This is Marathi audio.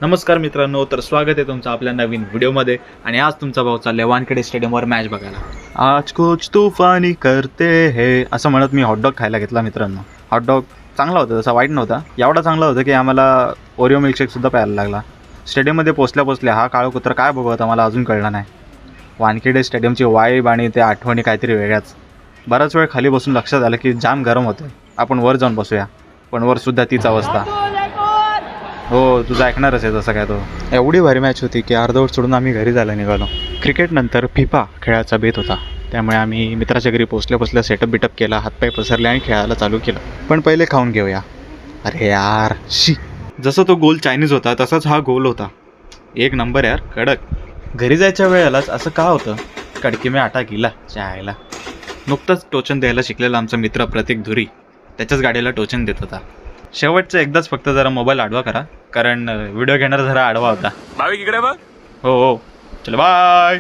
नमस्कार मित्रांनो, तर स्वागत आहे तुमचं आपल्या नवीन व्हिडिओमध्ये. आणि आज तुमचा भाऊ चाललाय वानखेडे स्टेडियमवर मॅच बघायला. आज कुछ तूफानी करते हे असं म्हणत मी हॉटडॉग खायला घेतला मित्रांनो. हॉटडॉग चांगला होता, तसा वाईट नव्हता. एवढा चांगला होता की आम्हाला ओरिओ मिल्कशेकसुद्धा प्यायला लागला. स्टेडियममध्ये पोचल्या हा काळं कुत्र काय बघू आता मला अजून कळलं नाही. वानखेडे स्टेडियमची वाईब आणि त्या आठवणी काहीतरी वेगळ्याच. बराच वेळ खाली बसून लक्षात आलं की जाम गरम होतं, आपण वर जाऊन बसूया. पण वरसुद्धा तीच अवस्था. हो, तुझं ऐकणारच आहे तसं काय. तो एवढी भारी मॅच होती की अर्धवट सोडून आम्ही घरी जायला निघालो. क्रिकेटनंतर फिफा खेळायचा बेत होता, त्यामुळे आम्ही मित्राच्या घरी पोचल्या सेटअप बिटअप केला, हातपाय पसरले आणि खेळायला चालू केलं. पण पहिले खाऊन घेऊया. अरे यार शी, जसं तो गोल चायनीज होता तसाच हा गोल होता. एक नंबर यार, कडक. घरी जायच्या वेळेलाच असं का होतं, कडकी मी आटा गेला चायला. नुकतंच टोचन द्यायला शिकलेला आमचा मित्र प्रतीक धुरी त्याच्याच गाडीला टोचन देत होता. शेवटचं एकदाच फक्त जरा मोबाईल आडवा करा, कारण व्हिडिओ घेणार जरा आडवा होता. भाविक इकडे बघ. हो, चल बाय.